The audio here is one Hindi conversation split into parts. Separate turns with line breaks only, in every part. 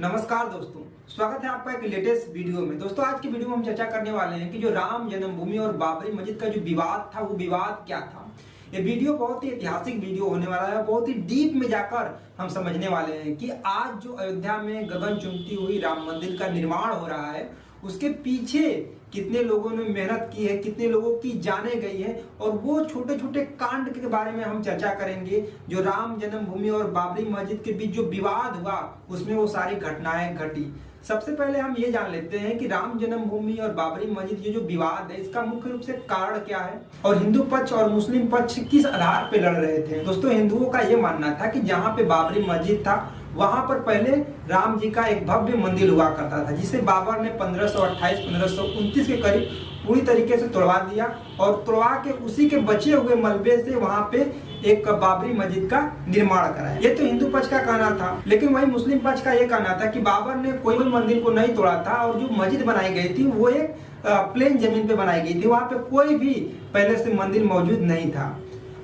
नमस्कार दोस्तों, स्वागत है आपका एक लेटेस्ट वीडियो में। दोस्तों आज की वीडियो में हम चर्चा करने वाले हैं कि जो राम जन्मभूमि और बाबरी मस्जिद का जो विवाद था वो विवाद क्या था। ये वीडियो बहुत ही ऐतिहासिक वीडियो होने वाला है। बहुत ही डीप में जाकर हम समझने वाले हैं कि आज जो अयोध्या में गगन चुंबती हुई राम मंदिर का निर्माण हो रहा है उसके पीछे कितने लोगों ने मेहनत की है, कितने लोगों की जाने गई है, और वो छोटे छोटे कांड के बारे में हम चर्चा करेंगे। जो राम जन्मभूमि और बाबरी मस्जिद के बीच जो विवाद हुआ उसमें वो सारी घटनाएं घटी। सबसे पहले हम ये जान लेते हैं कि राम जन्मभूमि और बाबरी मस्जिद ये जो विवाद है इसका मुख्य रूप से कारण क्या है और हिंदू पक्ष और मुस्लिम पक्ष किस आधार पे लड़ रहे थे। दोस्तों हिंदुओं का ये मानना था कि जहाँ पे बाबरी मस्जिद था वहां पर पहले राम जी का एक भव्य मंदिर हुआ करता था जिसे बाबर ने 1528-1529 के करीब पूरी तरीके से तोड़वा दिया और तोड़वा के उसी के बचे हुए मलबे से वहां पे एक बाबरी मस्जिद का निर्माण कराया। ये तो हिंदू पक्ष का कहना था, लेकिन वही मुस्लिम पक्ष का ये कहना था कि बाबर ने कोई भी मंदिर को नहीं तोड़ा था और जो मस्जिद बनाई गई थी वो एक प्लेन जमीन पे बनाई गई थी। वहां पे कोई भी पहले से मंदिर मौजूद नहीं था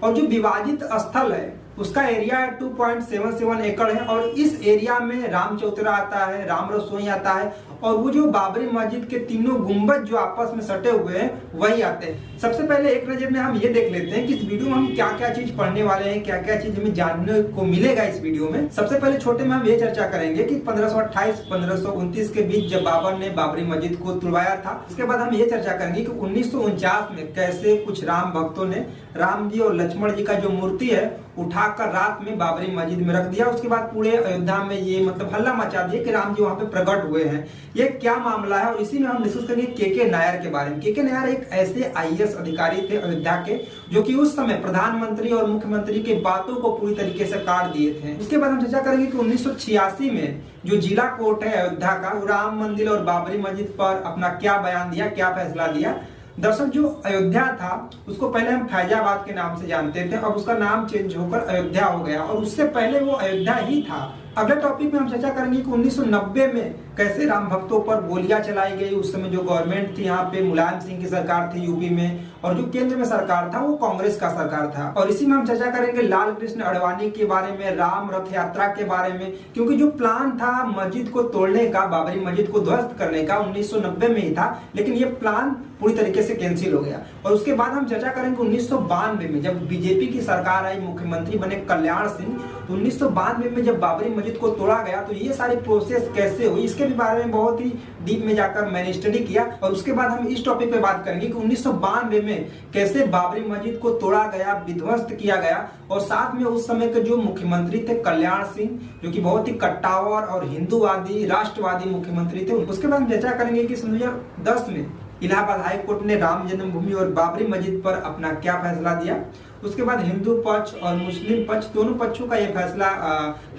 और जो विवादित स्थल है उसका एरिया 2.77 एकड़ है और इस एरिया में राम चौतरा आता है, राम रसोई आता है और वो जो बाबरी मस्जिद के तीनों गुंबद जो आपस में सटे हुए हैं वही आते हैं। सबसे पहले एक नजर में हम ये देख लेते हैं कि इस वीडियो में हम क्या क्या चीज पढ़ने वाले हैं, क्या क्या चीज हमें जानने को मिलेगा इस वीडियो में। सबसे पहले छोटे में हम ये चर्चा करेंगे कि 1528-1529 के बीच जब बाबर ने बाबरी मस्जिद को तुड़वाया था। इसके बाद हम ये चर्चा करेंगे कि 1949 में कैसे कुछ राम भक्तों ने राम जी और लक्ष्मण जी का जो मूर्ति है उठाकर रात में बाबरी मस्जिद में रख दिया। उसके बाद पूरे अयोध्या में ये हल्ला मचा दिया कि राम जी वहां पे प्रकट हुए हैं। ये क्या मामला है और इसी में हम डिस्कस करेंगे के नायर के बारे में। के नायर एक ऐसे आईएएस अधिकारी थे अयोध्या के जो कि उस समय प्रधानमंत्री और मुख्यमंत्री के बातों को पूरी तरीके से काट दिए थे। उसके बाद हम चर्चा करेंगे कि 1986 में जो जिला कोर्ट है अयोध्या का वो राम मंदिर और बाबरी मस्जिद पर अपना क्या बयान दिया, क्या फैसला दिया। दरअसल जो अयोध्या था उसको पहले हम फैजाबाद के नाम से जानते थे और उसका नाम चेंज होकर अयोध्या हो गया और उससे पहले वो अयोध्या ही था। अगले टॉपिक में हम चर्चा करेंगे कि 1990 में कैसे राम भक्तों पर गोलियां चलाई गई। उस समय जो गवर्नमेंट थी यहाँ पे मुलायम सिंह की सरकार थी यूपी में और जो केंद्र में सरकार था वो कांग्रेस का सरकार था। और इसी में हम चर्चा करेंगे लाल कृष्ण आडवाणी के बारे में, राम रथ यात्रा के बारे में, क्योंकि जो प्लान था मस्जिद को तोड़ने का, बाबरी मस्जिद को ध्वस्त करने का 1990 में ही था, लेकिन ये प्लान पूरी तरीके से कैंसिल हो गया। और उसके बाद हम चर्चा करेंगे 1992 में जब बीजेपी की सरकार आई, मुख्यमंत्री बने कल्याण सिंह, तो 1992 में जब बाबरी मस्जिद को तोड़ा गया तो ये सारी प्रोसेस कैसे हुई इसके भी बारे में बहुत ही डीप में जाकर मैंने स्टडी किया। और उसके बाद हम इस टॉपिक पे बात करेंगे कि 1992 में कैसे बाबरी मस्जिद को तोड़ा गया, विध्वस्त किया गया और साथ में उस समय के जो मुख्यमंत्री थे कल्याण सिंह जो कि बहुत ही कट्टावर और हिंदूवादी राष्ट्रवादी मुख्यमंत्री थे। उसके बाद हम चर्चा करेंगे कि 2010 में इलाहाबाद हाई कोर्ट ने राम जन्मभूमि और बाबरी मस्जिद पर अपना क्या फैसला दिया। उसके बाद हिंदू पक्ष और मुस्लिम पक्ष दोनों पक्षों का यह फैसला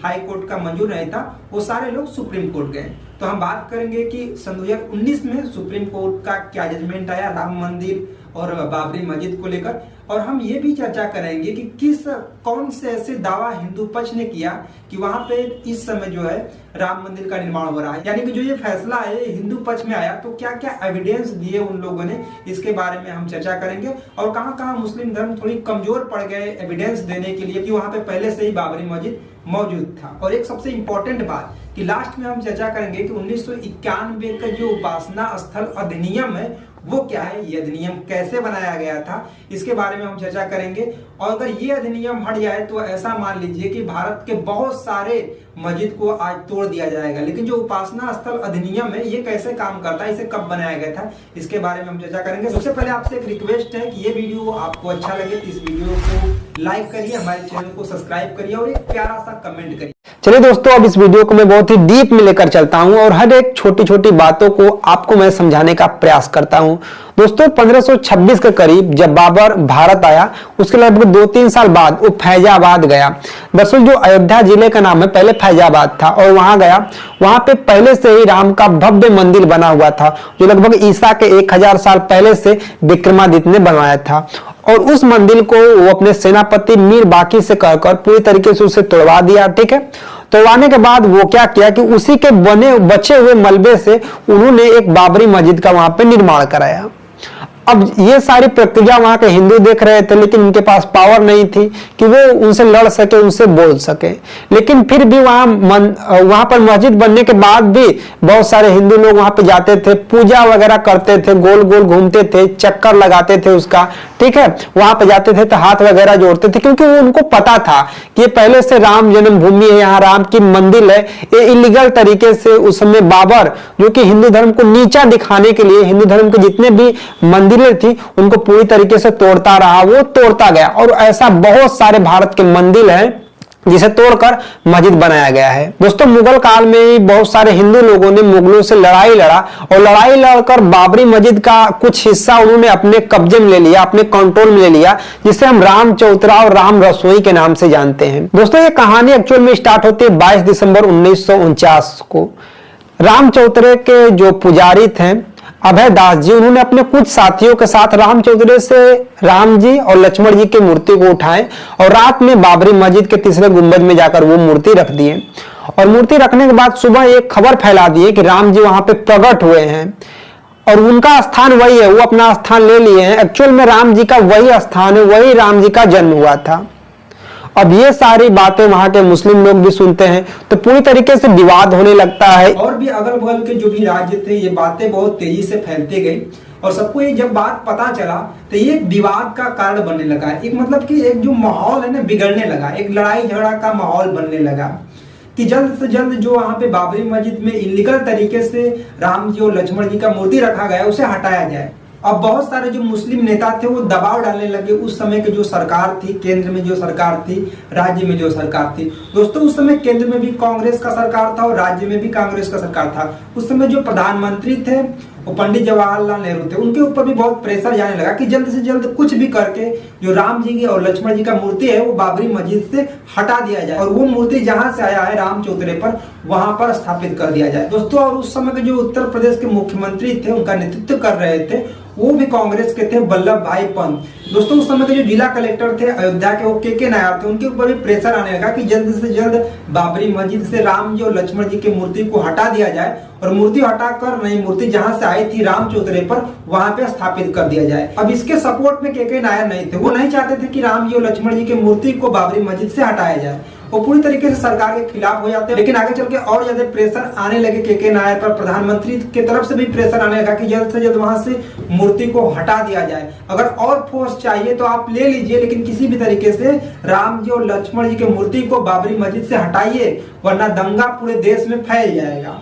हाई कोर्ट का मंजूर नहीं था, वो सारे लोग सुप्रीम कोर्ट गए। तो हम बात करेंगे कि सन 2019 में सुप्रीम कोर्ट का क्या जजमेंट आया राम मंदिर और बाबरी मस्जिद को लेकर। और हम ये भी चर्चा करेंगे कि कौन से ऐसे दावा हिंदू पक्ष ने किया कि वहां पे इस समय जो है राम मंदिर का निर्माण हो रहा है, यानी कि जो ये फैसला है हिंदू पक्ष में आया तो क्या क्या एविडेंस दिए उन लोगों ने, इसके बारे में हम चर्चा करेंगे। और कहां कहां मुस्लिम धर्म थोड़ी कमजोर पड़ गए एविडेंस देने के लिए कि वहां पे पहले से ही बाबरी मस्जिद मौजूद था। और एक सबसे इंपॉर्टेंट बात कि लास्ट में हम चर्चा करेंगे कि 1991 का जो उपासना स्थल अधिनियम है वो क्या है, ये अधिनियम कैसे बनाया गया था, इसके बारे में हम चर्चा करेंगे। और अगर ये अधिनियम हट जाए तो ऐसा मान लीजिए कि भारत के बहुत सारे मस्जिद को आज तोड़ दिया जाएगा। लेकिन जो उपासना स्थल अधिनियम है ये कैसे काम करता है, इसे कब बनाया गया था, इसके बारे में हम चर्चा करेंगे। सबसे पहले आपसे एक रिक्वेस्ट है कि ये वीडियो आपको अच्छा लगे तो इस वीडियो को लाइक करिए, हमारे चैनल को सब्सक्राइब करिए और एक प्यारा सा कमेंट करिए।
चलिए दोस्तों, अब इस वीडियो को मैं बहुत ही डीप में लेकर चलता हूं और हर एक छोटी छोटी बातों को आपको मैं समझाने का प्रयास करता हूं। दोस्तों 1526 के करीब जब बाबर भारत आया उसके लगभग 2-3 साल बाद वो फैजाबाद गया। दरअसल जो अयोध्या जिले का नाम है पहले फैजाबाद था और वहां गया, वहां पे पहले से ही राम का भव्य मंदिर बना हुआ था जो लगभग ईसा के 1000 साल पहले से विक्रमादित्य ने बनवाया था। और उस मंदिर को वो अपने सेनापति मीर बाकी से कहकर पूरी तरीके से उसे तोड़वा दिया। ठीक है, तोड़वाने के बाद वो क्या किया कि उसी के बचे हुए मलबे से उन्होंने एक बाबरी मस्जिद का वहां पे निर्माण कराया। अब ये सारी प्रक्रिया वहां के हिंदू देख रहे थे, लेकिन उनके पास पावर नहीं थी कि वो उनसे लड़ सके, उनसे बोल सके। लेकिन फिर भी वहां पर मस्जिद बनने के बाद भी बहुत सारे हिंदू लोग वहां पे जाते थे, पूजा वगैरह करते थे, गोल गोल घूमते थे, चक्कर लगाते थे उसका, ठीक है। वहां पे जाते थे तो हाथ वगैरह जोड़ते थे, क्योंकि उनको पता था कि ये पहले से राम जन्मभूमि है, यहाँ राम की मंदिर है। ये इलीगल तरीके से उस समय बाबर, जो कि हिंदू धर्म को नीचा दिखाने के लिए हिंदू धर्म के जितने भी मंदिरें थी उनको पूरी तरीके से तोड़ता रहा, वो तोड़ता गया। और ऐसा बहुत सारे भारत के मंदिर हैं जिसे तोड़कर मस्जिद बनाया गया है। दोस्तों, मुगल काल में ही बहुत सारे हिंदू लोगों ने मुगलों से लड़ाई लड़ा और लड़ाई लड़कर बाबरी मस्जिद का कुछ हिस्सा उन्होंने अपने कब्जे में ले लिया, अपने कंट्रोल में ले लिया, जिसे हम राम चौतरा और राम रसोई के नाम से जानते हैं। दोस्तों, ये कहानी एक्चुअल में स्टार्ट होती है 22 दिसंबर 1949 को। राम चौतरे के जो पुजारी थे अभय दास जी, उन्होंने अपने कुछ साथियों के साथ राम चौतरे से राम जी और लक्ष्मण जी की मूर्ति को उठाए और रात में बाबरी मस्जिद के तीसरे गुंबद में जाकर वो मूर्ति रख दिए। और मूर्ति रखने के बाद सुबह एक खबर फैला दिए कि राम जी वहां पे प्रकट हुए हैं और उनका स्थान वही है, वो अपना स्थान ले लिए हैं। एक्चुअल में राम जी का वही स्थान है, वही राम जी का जन्म हुआ था। अब ये सारी बातें वहां के मुस्लिम लोग भी सुनते हैं तो पूरी तरीके से विवाद होने लगता है।
और भी अगल बगल के जो भी राज्य थे, ये बातें बहुत तेजी से फैलती गई और सबको ये जब बात पता चला तो ये विवाद का कारण बनने लगा। एक मतलब कि एक जो माहौल है ना बिगड़ने लगा, एक लड़ाई झगड़ा का माहौल बनने लगा कि जल्द से जल्द जो वहां पे बाबरी मस्जिद में इलीगल तरीके से राम जी और लक्ष्मण जी का मूर्ति रखा गया उसे हटाया जाए। अब बहुत सारे जो मुस्लिम नेता थे वो दबाव डालने लगे उस समय की जो सरकार थी, केंद्र में जो सरकार थी, राज्य में जो सरकार थी। दोस्तों, उस समय केंद्र में भी कांग्रेस का सरकार था और राज्य में भी कांग्रेस का सरकार था। उस समय जो प्रधानमंत्री थे वो पंडित जवाहरलाल नेहरू थे, उनके ऊपर भी बहुत प्रेशर जाने लगा कि जल्द से जल्द कुछ भी करके जो राम जी की और लक्ष्मण जी का मूर्ति है वो बाबरी मस्जिद से हटा दिया जाए और वो मूर्ति जहां से आया है राम चौतरे पर वहां पर स्थापित कर दिया जाए। दोस्तों, और उस समय के जो उत्तर प्रदेश के मुख्यमंत्री थे, उनका नेतृत्व कर रहे थे, वो भी कांग्रेस के थे, वल्लभ भाई पंत। दोस्तों, उस समय के जो जिला कलेक्टर थे अयोध्या के, वो के नायर थे, उनके ऊपर भी प्रेशर आने लगा कि जल्द से जल्द बाबरी मस्जिद से राम जी और लक्ष्मण जी की मूर्ति को हटा दिया जाए और मूर्ति हटाकर नई मूर्ति जहां से आई थी राम चौतरे पर वहां पे स्थापित कर दिया जाए। अब इसके सपोर्ट में के नायर नहीं थे, वो नहीं चाहते थे कि राम जी और लक्ष्मण जी की मूर्ति को बाबरी मस्जिद से हटाया जाए, वो पूरी तरीके से सरकार के खिलाफ हो जाते हैं। लेकिन आगे चल के और ज्यादा प्रेशर आने लगे के नायर पर, प्रधानमंत्री की तरफ से भी प्रेशर आने लगा कि जल्द से जल्द वहां से मूर्ति को हटा दिया जाए। अगर और फोर्स चाहिए तो आप ले लीजिए, लेकिन किसी भी तरीके से राम जी और लक्ष्मण जी की मूर्ति को बाबरी मस्जिद से हटाइए, वरना दंगा पूरे देश में फैल जाएगा।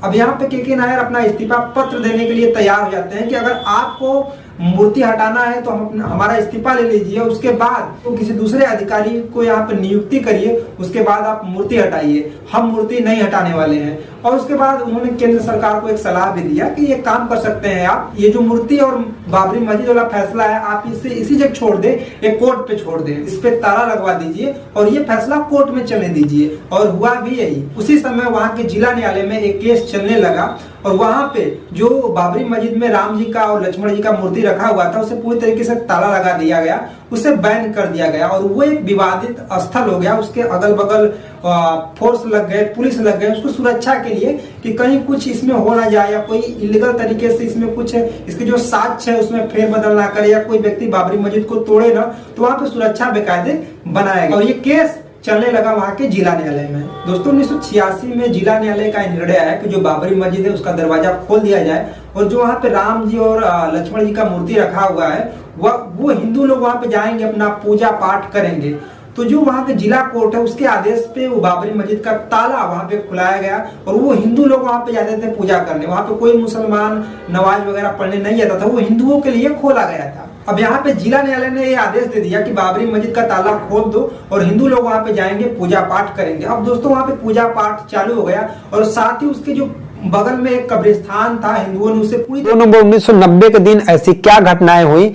अब यहाँ पे के नायर अपना इस्तीफा पत्र देने के लिए तैयार हो जाते हैं कि अगर आपको मूर्ति हटाना है तो हमारा इस्तीफा ले लीजिए, उसके बाद तो किसी दूसरे अधिकारी को यहाँ पे नियुक्ति करिए, उसके बाद आप मूर्ति हटाइए, हम मूर्ति नहीं हटाने वाले हैं। और उसके बाद उन्होंने केंद्र सरकार को एक सलाह भी दिया कि ये काम कर सकते हैं आप, ये जो मूर्ति और बाबरी मस्जिद वाला फैसला है आप इसे इसी जगह छोड़ दे, एक कोर्ट पे छोड़ दे, इस पे ताला लगवा दीजिए और ये फैसला कोर्ट में चलने दीजिए। और हुआ भी यही। उसी समय वहाँ के जिला न्यायालय में एक केस चलने लगा और वहां पे जो बाबरी मस्जिद में राम जी का और लक्ष्मण जी का मूर्ति रखा हुआ था उसे पूरी तरीके से ताला लगा दिया गया, उसे बैन कर दिया गया और वो एक विवादित स्थल हो गया। उसके अगल बगल फोर्स लग गए, पुलिस लग गए उसको सुरक्षा के लिए कि कहीं कुछ इसमें हो ना जाए या कोई इलीगल तरीके से इसमें कुछ इसके जो साक्ष्य है उसमें फेरबदल ना करे या कोई व्यक्ति बाबरी मस्जिद को तोड़े ना, तो वहां पे सुरक्षा बेकायदे बनाया गया और ये केस चलने लगा वहां के जिला न्यायालय में। दोस्तों, 1986 में जिला न्यायालय का निर्णय आया कि जो बाबरी मस्जिद है उसका दरवाजा खोल दिया जाए और जो वहां पे राम जी और लक्ष्मण जी का मूर्ति रखा हुआ है वो हिंदू लोग वहां पे जाएंगे, अपना पूजा पाठ करेंगे। तो जो वहां के जिला कोर्ट है उसके आदेश पे वो बाबरी मस्जिद का ताला वहां पे खुलाया गया और वो हिंदू लोग वहां पे जाते थे पूजा करने। वहां पे कोई मुसलमान नमाज वगैरह पढ़ने नहीं जाता था, वो हिंदुओं के लिए खोला गया था। अब यहाँ पे जिला न्यायालय ने ये आदेश दे दिया कि बाबरी मस्जिद का ताला खोल दो और हिंदू लोग वहां पे जाएंगे, पूजा पाठ करेंगे। अब दोस्तों, वहां पे पूजा पाठ चालू हो गया और साथ ही उसके जो बगल में एक कब्रिस्तान था, हिंदुओं ने उसे पूरी
2 नवंबर 1990 के दिन ऐसी क्या घटनाएं हुई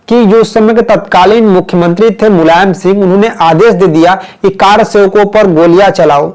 कि जो उस समय के तत्कालीन मुख्यमंत्री थे मुलायम सिंह, उन्होंने आदेश दे दिया कि कार सेवकों पर गोलियां चलाओ।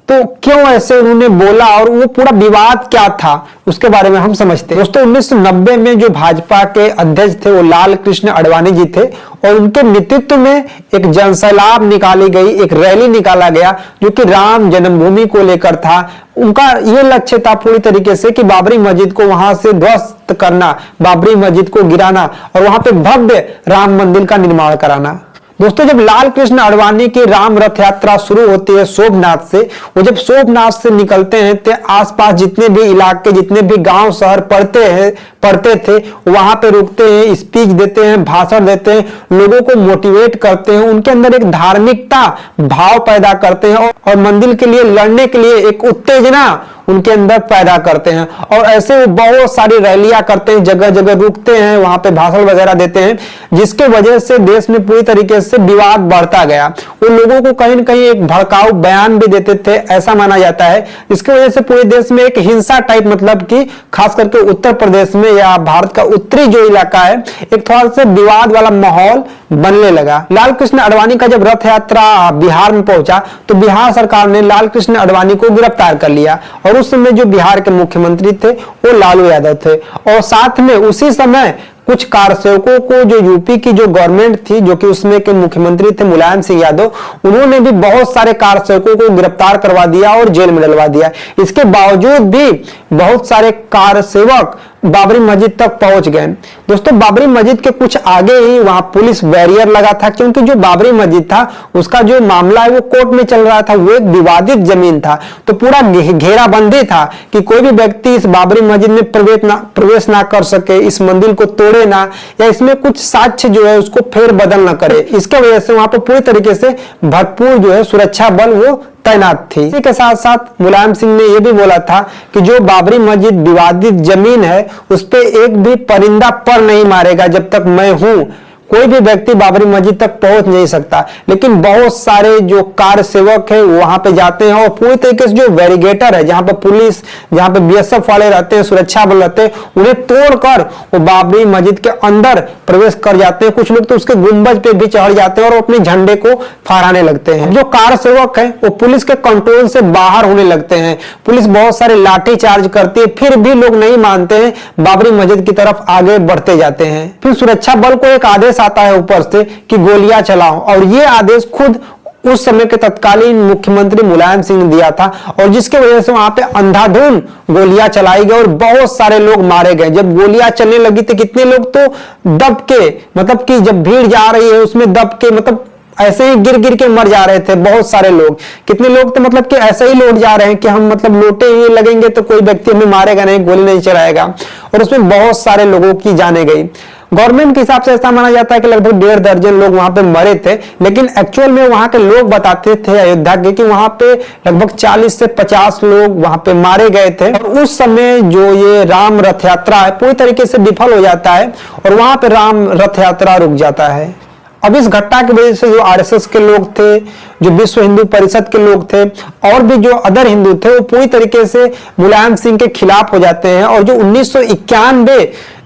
तो क्यों ऐसे उन्होंने बोला और वो पूरा विवाद क्या था उसके बारे में हम समझते हैं। दोस्तों 1990 में जो भाजपा के अध्यक्ष थे वो लाल कृष्ण आडवाणी जी थे और उनके नेतृत्व में एक जनसैलाब निकाली गई, एक रैली निकाला गया जो कि राम जन्मभूमि को लेकर था। उनका ये लक्ष्य था पूरी तरीके से कि बाबरी मस्जिद को वहां से ध्वस्त करना, बाबरी मस्जिद को गिराना और वहां पे भव्य राम मंदिर का निर्माण कराना। दोस्तों जब लाल कृष्ण आडवाणी की राम रथ यात्रा शुरू होती है सोमनाथ से, वो जब सोमनाथ से निकलते हैं तो आसपास जितने भी इलाके, जितने भी गांव शहर पड़ते थे वहां पे रुकते हैं, स्पीच देते हैं, भाषण देते हैं, लोगों को मोटिवेट करते हैं, उनके अंदर एक धार्मिकता भाव पैदा करते हैं और मंदिर के लिए लड़ने के लिए एक उत्तेजना उनके अंदर पैदा करते हैं। और ऐसे वो बहुत सारी रैलियां करते हैं, जगह जगह रुकते हैं, वहां पे भाषण वगैरह देते हैं, जिसके वजह से देश में पूरी तरीके से विवाद बढ़ता गया। वो लोगों को कहीं न कहीं एक भड़काऊ बयान भी देते थे, ऐसा माना जाता है। इसकी वजह से पूरे देश में एक हिंसा टाइप, मतलब कि खास करके उत्तर प्रदेश में या भारत का उत्तरी जो इलाका है, एक थोड़ा सा विवाद वाला माहौल बनने लगा। लाल कृष्ण आडवाणी का जब रथ यात्रा बिहार में पहुंचा तो बिहार सरकार ने लाल कृष्ण आडवाणी को गिरफ्तार कर लिया और उस समय जो बिहार के मुख्यमंत्री थे वो लालू यादव थे और साथ में उसी समय कुछ कारसेवकों को, जो यूपी की जो गवर्नमेंट थी, जो कि उसमें के मुख्यमंत्री थे मुलायम सिंह यादव, उन्होंने भी बहुत सारे कारसेवकों को गिरफ्तार करवा दिया और जेल में डलवा दिया। इसके बावजूद भी बहुत सारे कारसेवक बाबरी मस्जिद तक पहुंच गए। दोस्तों बाबरी मस्जिद के कुछ आगे ही वहां पुलिस बैरियर लगा था, क्योंकि जो बाबरी मस्जिद था उसका जो मामला है वो कोर्ट में चल रहा था, वो एक विवादित जमीन था, तो पूरा घेराबंदी था कि कोई भी व्यक्ति इस बाबरी मस्जिद में प्रवेश ना कर सके, इस मंदिर को तोड़े ना, या इसमें कुछ साक्ष्य जो है उसको फेर बदल ना करे। इसके वजह से वहां पर पूरी तरीके से भरपूर जो है सुरक्षा बल वो तैनात थी। इसी के साथ साथ मुलायम सिंह ने यह भी बोला था कि जो बाबरी मस्जिद विवादित जमीन है उस पे एक भी परिंदा पर नहीं मारेगा जब तक मैं हूं। कोई भी व्यक्ति बाबरी मस्जिद तक पहुंच नहीं सकता। लेकिन बहुत सारे जो कार सेवक है वहां पे जाते हैं और पूरी तरीके से जो बैरिगेटर है, जहां पे पुलिस, जहां पे बीएसएफ वाले रहते हैं, सुरक्षा बल रहते हैं, उन्हें तोड़कर वो बाबरी मस्जिद के अंदर प्रवेश कर जाते हैं। कुछ लोग तो उसके गुंबज पे भी चढ़ जाते हैं और अपने झंडे को फहराने लगते हैं। जो कार सेवक है वो पुलिस के कंट्रोल से बाहर होने लगते हैं। पुलिस बहुत सारे लाठी चार्ज करती है, फिर भी लोग नहीं मानते हैं, बाबरी मस्जिद की तरफ आगे बढ़ते जाते हैं। फिर सुरक्षा बल को एक आदेश आता है ऊपर से कि गोलियां चलाओ, और ये आदेश खुद उस समय के तत्कालीन मुख्यमंत्री मुलायम सिंह ने दिया था, और जिसके वजह से वहां पे अंधाधुंध गोलियां चलाई गई और बहुत सारे लोग मारे गए। जब गोलियां चलने लगी तो कितने लोग तो दब के, मतलब कि जब भीड़ जा रही है उसमें दब के, मतलब ऐसे ही गिर गिर के मर जा रहे थे बहुत सारे लोग। कितने लोग तो मतलब कि ऐसे ही लौट जा रहे हैं कि हम मतलब लोटे ही लगेंगे तो कोई व्यक्ति हमें मारेगा नहीं, गोली नहीं चलाएगा, और उसमें बहुत सारे लोगों की जाने गई। गवर्नमेंट के हिसाब से ऐसा माना जाता है कि लगभग 1.5 दर्जन लोग वहां पे मरे थे, लेकिन एक्चुअल में वहां के लोग बताते थे अयोध्या के कि वहां पे लगभग 40 से 50 लोग वहां पे मारे गए थे। और उस समय जो ये राम रथ यात्रा है पूरी तरीके से विफल हो जाता है और वहां पे राम रथ यात्रा रुक जाता है। अब इस घटना की वजह से जो आरएसएस के लोग थे, जो विश्व हिंदू परिषद के लोग थे और भी जो अदर हिंदू थे, वो पूरी तरीके से मुलायम सिंह के खिलाफ हो जाते हैं। और जो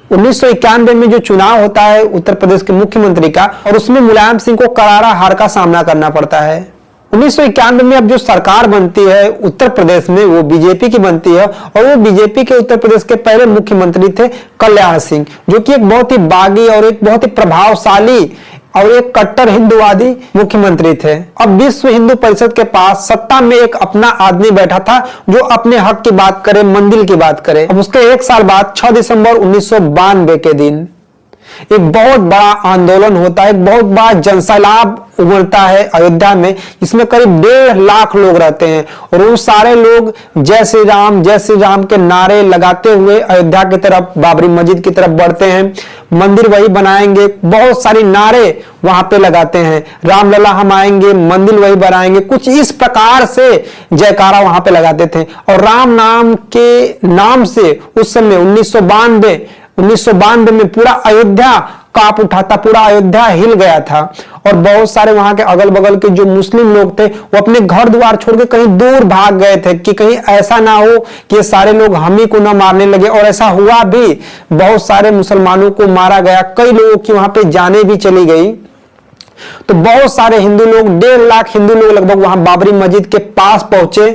1991 में जो चुनाव होता है उत्तर प्रदेश के मुख्यमंत्री का, और उसमें मुलायम सिंह को करारा हार का सामना करना पड़ता है। 1991 में अब जो सरकार बनती है उत्तर प्रदेश में वो बीजेपी की बनती है, और वो बीजेपी के उत्तर प्रदेश के पहले मुख्यमंत्री थे कल्याण सिंह, जो कि एक बहुत ही बागी और एक बहुत ही प्रभावशाली और एक कट्टर हिंदूवादी मुख्यमंत्री थे। अब विश्व हिंदू परिषद के पास सत्ता में एक अपना आदमी बैठा था जो अपने हक की बात करे, मंदिर की बात करे। अब उसके 1 साल बाद 6 दिसंबर 1992 के दिन एक बहुत बड़ा आंदोलन होता है, एक बहुत बड़ा जनसैलाब उमड़ता है अयोध्या में, जिसमें करीब 1.5 लाख लोग रहते हैं। और वो सारे लोग जय श्री राम के नारे लगाते हुए अयोध्या की तरफ, बाबरी मस्जिद की तरफ बढ़ते हैं। मंदिर वही बनाएंगे, बहुत सारे नारे वहां पे लगाते हैं, रामलला हम आएंगे, मंदिर वही बनाएंगे, कुछ इस प्रकार से जयकारा वहां पे लगाते थे। और राम नाम के नाम से उस समय 1992 में पूरा अयोध्या कांप उठा था, पूरा अयोध्या हिल गया था। और बहुत सारे वहां के अगल बगल के जो मुस्लिम लोग थे वो अपने घर द्वार छोड़ के कहीं दूर भाग गए थे कि कहीं ऐसा ना हो कि ये सारे लोग हम ही को ना मारने लगे। और ऐसा हुआ भी, बहुत सारे मुसलमानों को मारा गया, कई लोगों की वहां पे जाने भी चली गई। तो बहुत सारे हिंदू लोग, 1.5 लाख हिंदू लोग लगभग वहां बाबरी मस्जिद के पास पहुंचे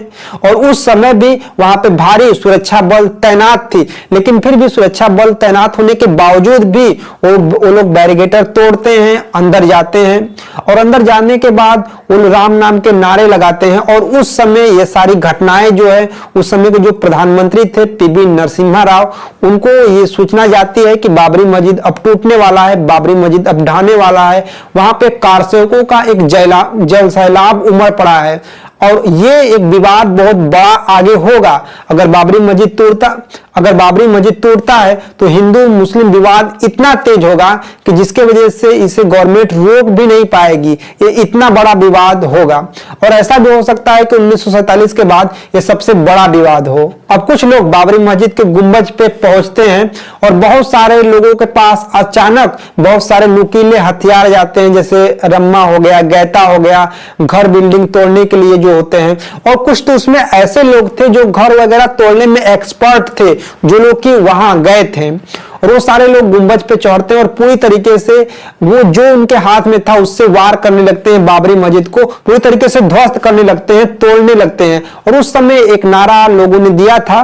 और उस समय भी वहां पे भारी सुरक्षा बल तैनात थी। लेकिन फिर भी सुरक्षा बल तैनात होने के बावजूद भी वो लोग बैरिकेटर तोड़ते हैं, अंदर जाते हैं और अंदर जाने के बाद वो राम नाम के नारे लगाते हैं। और उस समय ये सारी घटनाएं जो है, उस समय के जो प्रधानमंत्री थे पीवी नरसिम्हा राव, उनको ये सूचना जाती है कि बाबरी मस्जिद अब टूटने वाला है, बाबरी मस्जिद अब ढहने वाला है। वहां पे कारसेवकों का एक जल सैलाब उमड़ पड़ा है और ये एक विवाद बहुत बड़ा आगे होगा। अगर बाबरी मस्जिद टूटता है तो हिंदू मुस्लिम विवाद इतना तेज होगा कि जिसके वजह से इसे गवर्नमेंट रोक भी नहीं पाएगी। ये इतना बड़ा विवाद होगा और ऐसा भी हो सकता है कि 1947 के बाद ये सबसे बड़ा विवाद हो। अब कुछ लोग बाबरी मस्जिद के गुंबज पे पहुंचते हैं और बहुत सारे लोगों के पास अचानक बहुत सारे नुकीले हथियार जाते हैं, जैसे रम्मा हो गया, गैता हो गया, घर बिल्डिंग तोड़ने के लिए जो होते हैं। और कुछ तो उसमें ऐसे लोग थे जो घर वगैरह तोड़ने में एक्सपर्ट थे, जो लोग कि वहां गए थे। और वो सारे लोग गुंबज पे चढ़ते हैं और पूरी तरीके से वो जो उनके हाथ में था उससे वार करने लगते हैं, बाबरी मस्जिद को पूरी तरीके से ध्वस्त करने लगते हैं, तोड़ने लगते हैं। और उस समय एक नारा लोगों ने दिया था,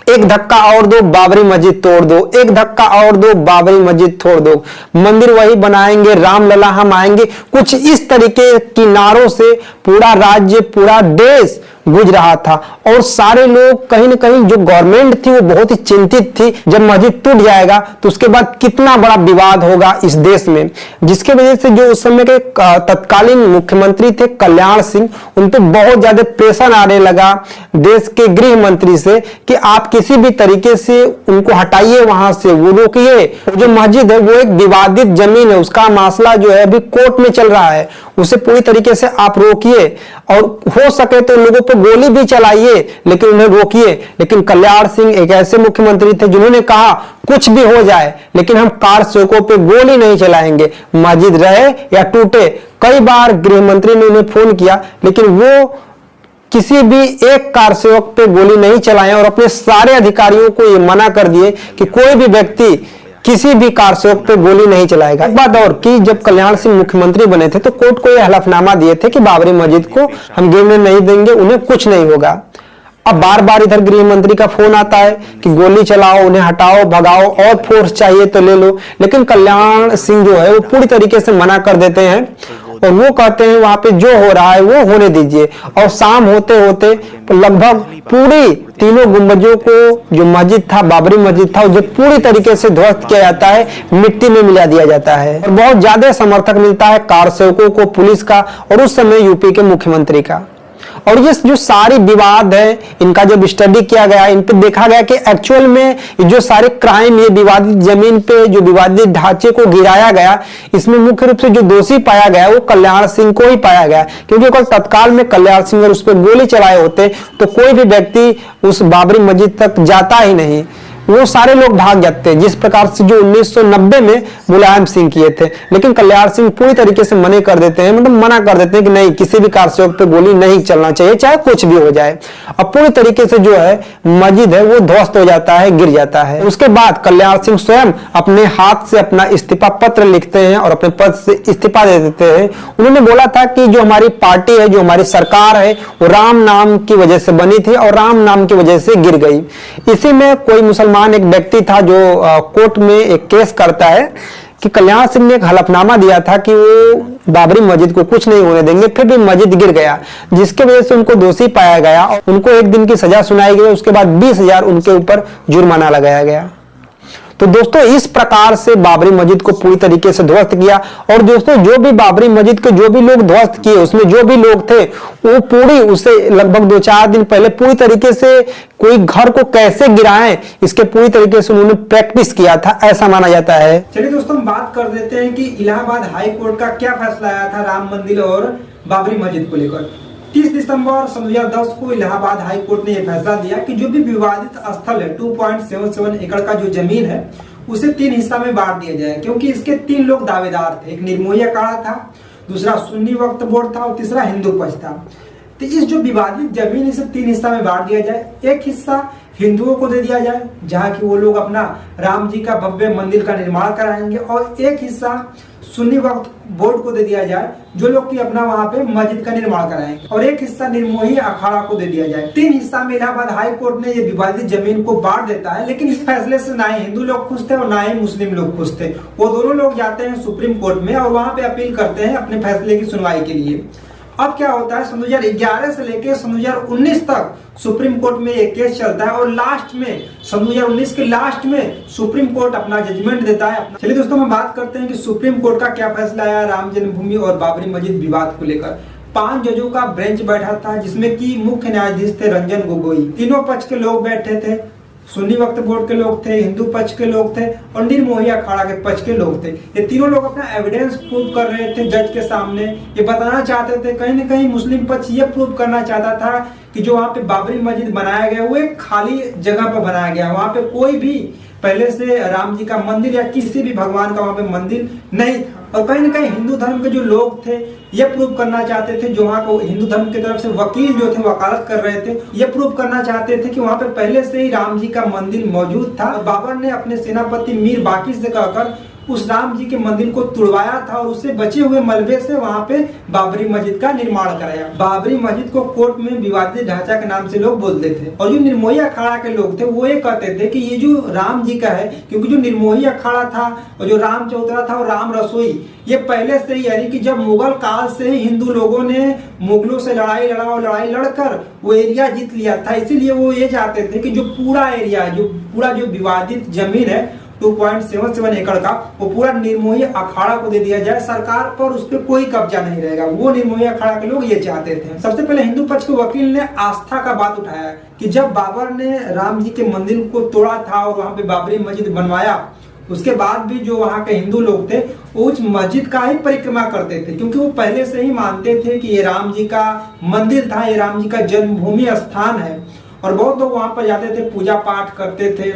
एक धक्का और दो बाबरी मस्जिद तोड़ दो, एक धक्का और दो बाबरी मस्जिद तोड़ दो, मंदिर वही बनाएंगे, रामलला हम आएंगे। कुछ इस तरीके की नारों से पूरा राज्य, पूरा देश गूंज रहा था और सारे लोग कहीं ना कहीं, जो गवर्नमेंट थी वो बहुत ही चिंतित थी, जब मस्जिद टूट जाएगा तो उसके बाद कितना बड़ा विवाद होगा इस देश में। जिसके वजह से जो उस समय के तत्कालीन मुख्यमंत्री थे कल्याण सिंह, उन पर बहुत ज्यादा प्रेशर आने लगा देश के गृह मंत्री से कि आप किसी भी तरीके से उनको हटाइए वहां से, वो रोकिए। जो मस्जिद है वो एक विवादित जमीन है, उसका मामला जो है अभी कोर्ट में चल रहा है, उसे पूरी तरीके से आप रोकिए और हो सके तो लोगों पर गोली भी चलाइए, लेकिन उन्हें रोकिए। लेकिन कल्याण सिंह एक ऐसे मुख्यमंत्री थे जिन्होंने कहा कुछ भी हो जाए लेकिन हम कार सेवकों पे गोली नहीं चलाएंगे, मस्जिद रहे या टूटे। कई बार गृह मंत्री ने उन्हें फोन किया लेकिन वो किसी भी एक कार सेवक पे गोली नहीं चलाए और अपने सारे अधिकारियों को ये मना कर दिए कि कोई भी व्यक्ति किसी भी कार सेवक पे गोली नहीं चलाएगा। एक बात और कि जब कल्याण सिंह मुख्यमंत्री बने थे तो कोर्ट को यह हलफनामा दिए थे कि बाबरी मस्जिद को हम गिरने नहीं देंगे, उन्हें कुछ नहीं होगा। अब बार बार इधर गृह मंत्री का फोन आता है कि गोली चलाओ, उन्हें हटाओ, भगाओ और फोर्स चाहिए तो ले लो, लेकिन कल्याण सिंह जो है वो पूरी तरीके से मना कर देते हैं और वो कहते हैं वहां पे जो हो रहा है वो होने दीजिए। और शाम होते होते लगभग पूरी तीनों गुंबजों को, जो मस्जिद था बाबरी मस्जिद था, जो पूरी तरीके से ध्वस्त किया जाता है, मिट्टी में मिला दिया जाता है। और बहुत ज्यादा समर्थक मिलता है कार सेवकों को, पुलिस का और उस समय यूपी के मुख्यमंत्री का। और ये जो सारी विवाद है, इनका जब स्टडी किया गया, इन पे देखा गया कि एक्चुअल में जो सारे क्राइम, ये विवादित जमीन पे जो विवादित ढांचे को गिराया गया, इसमें मुख्य रूप से जो दोषी पाया गया वो कल्याण सिंह को ही पाया गया। क्योंकि अगर तत्काल में कल्याण सिंह उस पर गोली चलाए होते तो कोई भी व्यक्ति उस बाबरी मस्जिद तक जाता ही नहीं, वो सारे लोग भाग जाते, जिस प्रकार से जो 1990 में मुलायम सिंह किए थे। लेकिन कल्याण सिंह पूरी तरीके से मना कर देते हैं, मतलब मना कर देते हैं कि नहीं, किसी भी कार सेवक पे गोली नहीं चलना चाहिए, चाहे कुछ भी हो जाए। अब पूरी तरीके से जो है मस्जिद है वो ध्वस्त हो जाता है, गिर जाता है। उसके बाद कल्याण सिंह स्वयं अपने हाथ से अपना इस्तीफा पत्र लिखते हैं और अपने पद से इस्तीफा दे देते हैं। उन्होंने बोला था कि जो हमारी पार्टी है, जो हमारी सरकार है, वो राम नाम की वजह से बनी थी और राम नाम की वजह से गिर गई। इसी में कोई मुसलमान एक व्यक्ति था जो कोर्ट में एक केस करता है कि कल्याण सिंह ने एक हलफनामा दिया था कि वो बाबरी मस्जिद को कुछ नहीं होने देंगे, फिर भी मस्जिद गिर गया, जिसके वजह से उनको दोषी पाया गया और उनको 1 दिन की सजा सुनाई गई। उसके बाद 20,000 उनके ऊपर जुर्माना लगाया गया। तो दोस्तों इस प्रकार से बाबरी मस्जिद को पूरी तरीके से ध्वस्त किया। और दोस्तों जो भी बाबरी मस्जिद के जो भी लोग ध्वस्त किए, उसमें जो भी लोग थे वो पूरी, उसे लगभग 2-4 दिन पहले पूरी तरीके से कोई घर को कैसे गिराएं, इसके पूरी तरीके से उन्होंने प्रैक्टिस किया था, ऐसा माना जाता है।
चलिए दोस्तों हम बात कर देते हैं कि इलाहाबाद हाई कोर्ट का क्या फैसला आया था राम मंदिर और बाबरी मस्जिद को लेकर। 30 दिसंबर 2010 को इलाहाबाद हाई कोर्ट ने यह फैसला दिया कि जो भी विवादित स्थल है 2.77 एकड़ का जो जमीन है उसे 3 हिस्सा में बांट दिया जाए, क्योंकि इसके 3 लोग दावेदार थे। एक निर्मोही अखाड़ा था, दूसरा सुन्नी वक्फ बोर्ड था और तीसरा हिंदू पक्ष था। तो इस जो विवादित जमीन इसे 3 हिस्सा में बांट दिया जाए। एक हिस्सा हिंदुओं को दे दिया जाए जहां की वो लोग अपना राम जी का भव्य मंदिर का निर्माण कराएंगे, और एक हिस्सा सुन्नी वक्फ बोर्ड को दे दिया जाए जो लोग की अपना वहां पे मस्जिद का निर्माण कराएंगे, और एक हिस्सा निर्मोही अखाड़ा को दे दिया जाए। 3 हिस्सा में इलाहाबाद हाई कोर्ट ने ये विवादित जमीन को बांट देता है, लेकिन इस फैसले से ना ही हिंदू लोग खुश थे और ना ही मुस्लिम लोग खुश थे। वो दोनों लोग जाते हैं सुप्रीम कोर्ट में और वहां पे अपील करते हैं अपने फैसले की सुनवाई के लिए। अब क्या होता है, सन 2011 से लेकर सन 2019 तक सुप्रीम कोर्ट में ये केस चलता है, और लास्ट में सन 2019 के लास्ट में सुप्रीम कोर्ट अपना जजमेंट देता है। चलिए दोस्तों, हम बात करते हैं कि सुप्रीम कोर्ट का क्या फैसला आया राम जन्मभूमि और बाबरी मस्जिद विवाद को लेकर। 5 जजों का बेंच बैठा था, जिसमें की मुख्य न्यायाधीश थे रंजन गोगोई। तीनों पक्ष के लोग बैठे थे, सुन्नी वक्फ बोर्ड के लोग थे, हिंदू पक्ष के लोग थे और निर्मोही अखाड़ा के पक्ष के लोग थे। ये तीनों लोग अपना एविडेंस प्रूव कर रहे थे जज के सामने। ये बताना चाहते थे, कहीं न कहीं मुस्लिम पक्ष ये प्रूव करना चाहता था कि जो वहाँ पे बाबरी मस्जिद बनाया गया वो एक खाली जगह पर बनाया गया, वहाँ पे कोई भी पहले से राम जी का मंदिर या किसी भी भगवान का वहाँ पे मंदिर नहीं था। और कहीं न कहीं हिंदू धर्म के जो लोग थे ये प्रूव करना चाहते थे, जो वहाँ को हिंदू धर्म की तरफ से वकील जो थे वकालत कर रहे थे, ये प्रूव करना चाहते थे कि वहाँ पे पहले से ही राम जी का मंदिर मौजूद था। और बाबर ने अपने सेनापति मीर बाकी से कहकर उस राम जी के मंदिर को तुड़वाया था और उससे बचे हुए मलबे से वहां पे बाबरी मस्जिद का निर्माण कराया। बाबरी मस्जिद को कोर्ट में विवादित ढांचा के नाम से लोग बोलते थे, और जो निर्मोही अखाड़ा के लोग थे वो ये कहते थे कि ये जो राम जी का है, क्योंकि जो निर्मोही अखाड़ा था और जो राम चौतरा था और राम रसोई, ये पहले से ही, यानी कि जब मुगल काल से ही हिंदू लोगों ने मुगलों से लड़ाई लड़कर वो एरिया जीत लिया था। इसीलिए वो ये चाहते थे कि जो पूरा एरिया, जो पूरा जो विवादित जमीन है 2.77 एकड़ का, वो पूरा निर्मोही अखाड़ा को दे दिया जाए। सरकार पर उस पर कोई कब्जा नहीं रहेगा, वो निर्मोही अखाड़ा के लोग ये चाहते थे। सबसे पहले हिंदू पक्ष के वकील ने आस्था का बात उठाया कि जब बाबर ने राम जी के मंदिर को तोड़ा था और वहां पे बाबरी मस्जिद बनवाया, उसके बाद भी जो वहाँ के हिंदू लोग थे वो उस मस्जिद का ही परिक्रमा करते थे, क्योंकि वो पहले से ही मानते थे कि ये राम जी का मंदिर था, ये राम जी का जन्मभूमि स्थान है। और बहुत लोग वहां पर जाते थे, पूजा पाठ करते थे,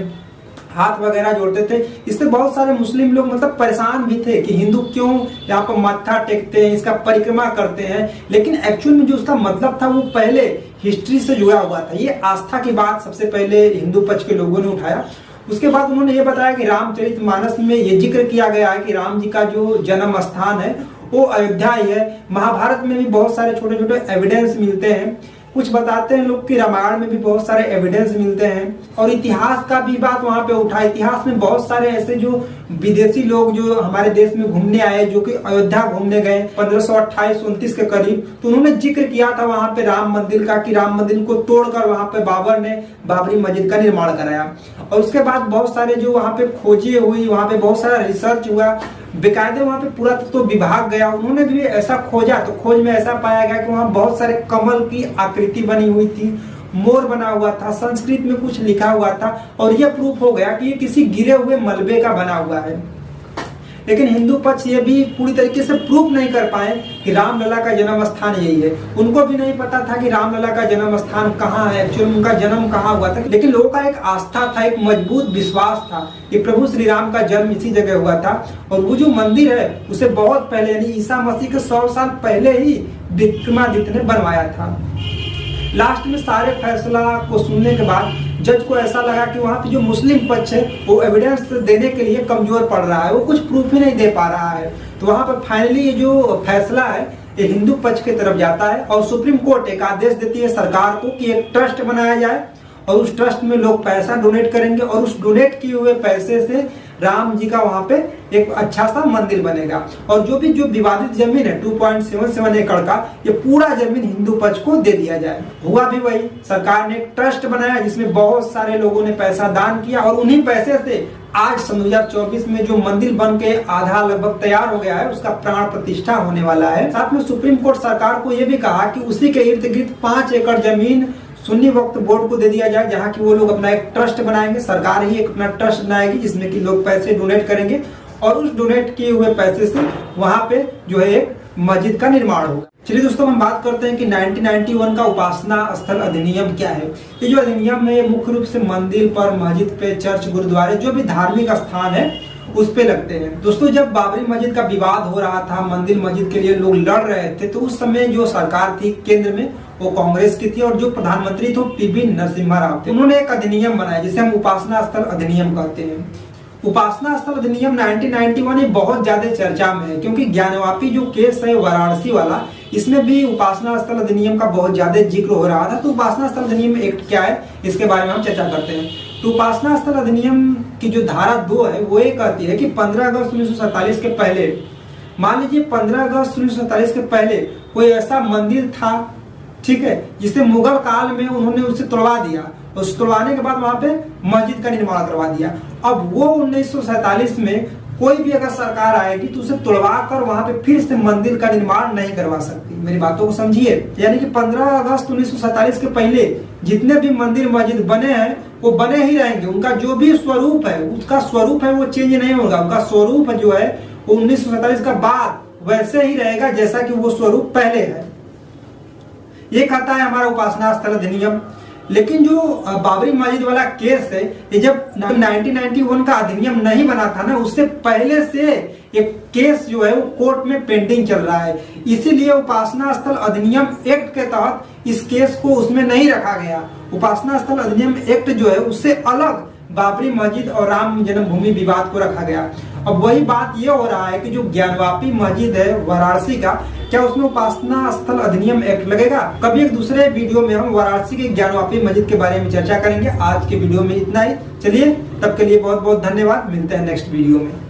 हाथ वगैरह जोड़ते थे। इससे बहुत सारे मुस्लिम लोग मतलब परेशान भी थे कि हिंदू क्यों यहाँ पर माथा टेकते हैं, इसका परिक्रमा करते हैं। लेकिन एक्चुअल में जो उसका मतलब था वो पहले हिस्ट्री से जुड़ा हुआ था। ये आस्था की बात सबसे पहले हिंदू पक्ष के लोगों ने उठाया। उसके बाद उन्होंने ये बताया कि रामचरितमानस में ये जिक्र किया गया है कि राम जी का जो जन्म स्थान है वो अयोध्या ही है। महाभारत में भी बहुत सारे छोटे छोटे एविडेंस मिलते हैं। कुछ बताते हैं लोग कि रामायण में भी बहुत सारे एविडेंस मिलते हैं, और इतिहास का भी बात वहां पे उठा। इतिहास में बहुत सारे ऐसे जो विदेशी लोग जो हमारे देश में घूमने आए, जो कि अयोध्या घूमने गए 1528-29 के करीब, तो उन्होंने जिक्र किया था वहां पे राम मंदिर का कि राम मंदिर को तोड़कर वहां पे बाबर ने बाबरी मस्जिद का निर्माण कराया। और उसके बाद बहुत सारे जो वहां पे खोजें हुई, वहां पे बहुत सारा रिसर्च हुआ, बेकायदे वहां पे पुरातत्व विभाग गया, उन्होंने भी ऐसा खोजा। तो खोज में ऐसा पाया गया कि वहां बहुत सारे कमल की आकृति बनी हुई थी, मोर बना हुआ था, संस्कृत में कुछ लिखा हुआ था, और यह प्रूफ हो गया कि ये किसी गिरे हुए मलबे का बना हुआ है। लेकिन हिंदू पक्ष ये भी पूरी तरीके से प्रूफ नहीं कर पाए कि रामलला का जन्म स्थान यही है। उनको भी नहीं पता था कि रामलला का जन्म स्थान कहाँ है, एक्चुअली उनका जन्म कहाँ हुआ था। लेकिन लोगों का एक आस्था था, एक मजबूत विश्वास था कि प्रभु श्री राम का जन्म इसी जगह हुआ था। और वो जो मंदिर है उसे बहुत पहले, यानी ईसा मसीह के 100 साल पहले ही विक्रमादित्य ने बनवाया था। लास्ट में सारे फैसला को सुनने के बाद जज को ऐसा लगा कि वहां पे जो मुस्लिम पक्ष है वो एविडेंस देने के लिए कमजोर पड़ रहा है, वो कुछ प्रूफ ही नहीं दे पा रहा है। तो वहां पर फाइनली ये जो फैसला है ये हिंदू पक्ष की तरफ जाता है, और सुप्रीम कोर्ट एक आदेश देती है सरकार को कि एक ट्रस्ट बनाया जाए और उस ट्रस्ट में लोग पैसा डोनेट करेंगे, और उस डोनेट किए हुए पैसे से राम जी का वहां पे एक अच्छा सा मंदिर बनेगा। और जो विवादित जमीन है 2.77 एकड़ का, ये पूरा जमीन हिंदू पक्ष को दे दिया जाए। हुआ भी वही, सरकार ने एक ट्रस्ट बनाया जिसमें बहुत सारे लोगों ने पैसा दान किया, और उन्हीं पैसे से आज सन 2024 में जो मंदिर बन के आधा लगभग तैयार हो गया है उसका प्राण प्रतिष्ठा होने वाला है। साथ में सुप्रीम कोर्ट सरकार को यह भी कहा कि उसी के इर्द गिर्द 5 एकड़ जमीन सुन्नी वक्फ बोर्ड को दे दिया जाए, जहां की वो लोग अपना एक ट्रस्ट बनाएंगे। सरकार ही एक अपना ट्रस्ट बनाएगी जिसमें कि लोग पैसे डोनेट करेंगे, और उस डोनेट किए हुए पैसे से वहां पे जो है एक मस्जिद का निर्माण होगा। चलिए दोस्तों, हम बात करते हैं कि 1991 का उपासना स्थल अधिनियम क्या है। ये जो अधिनियम है मुख्य रूप से मंदिर पर, मस्जिद पे, चर्च, गुरुद्वारे, जो भी धार्मिक स्थान है उस पे लगते हैं। दोस्तों, जब बाबरी मस्जिद का विवाद हो रहा था, मंदिर मस्जिद के लिए लोग लड़ रहे थे, तो उस समय जो सरकार थी केंद्र में वो कांग्रेस की थी और जो प्रधानमंत्री थे पीवी नरसिम्हा राव थे। उन्होंने एक अधिनियम बनाया जिसे हम उपासना स्थल अधिनियम कहते हैं। उपासना स्थल अधिनियम 1991 ये बहुत ज्यादा चर्चा में है क्योंकि ज्ञानवापी जो केस है वाराणसी वाला, इसमें भी उपासना स्थल अधिनियम का बहुत ज्यादा जिक्र हो रहा था। तो उपासना स्थल अधिनियम एक्ट क्या है इसके बारे में हम चर्चा करते हैं। तो उपासना स्थल अधिनियम की जो धारा 2 है वो ये कहती है कि 15 अगस्त 1947 के पहले, मान लीजिए 15 अगस्त 1947 के पहले कोई ऐसा मंदिर था, ठीक है, जिसे मुगल काल में उन्होंने उसे तोड़वा दिया, उस तोड़वाने के बाद वहां पे मस्जिद का निर्माण करवा दिया। अब वो 1947 में कोई भी अगर सरकार आएगी तो उसे तोड़वा कर वहां पे फिर से मंदिर का निर्माण नहीं करवा सकती। मेरी बातों को समझिए, यानी कि 15 अगस्त 1947 के पहले जितने भी मंदिर मस्जिद बने हैं वो बने ही रहेंगे। उनका जो भी स्वरूप है, उसका स्वरूप है वो चेंज नहीं होगा। उनका स्वरूप जो है वो 1947 का बाद वैसे ही रहेगा जैसा कि वो स्वरूप पहले है। ये कहता है हमारा उपासना स्थल अधिनियम। लेकिन जो बाबरी मस्जिद वाला केस है, ये जब 1991 का अधिनियम नहीं बना था ना, उससे पहले से एक केस जो है वो कोर्ट में पेंडिंग चल रहा है। इसीलिए उपासना स्थल अधिनियम एक्ट के तहत इस केस को उसमें नहीं रखा गया। उपासना स्थल अधिनियम एक्ट जो है उससे अलग बाबरी मस्जिद और राम जन्मभूमि विवाद को रखा गया। अब वही बात ये हो रहा है कि जो ज्ञानवापी मस्जिद है वाराणसी का, क्या उसमें उपासना स्थल अधिनियम एक्ट लगेगा? कभी एक दूसरे वीडियो में हम वाराणसी के ज्ञानवापी मस्जिद के बारे में चर्चा करेंगे। आज के वीडियो में इतना ही। चलिए, तब के लिए बहुत बहुत धन्यवाद। मिलते हैं नेक्स्ट वीडियो में।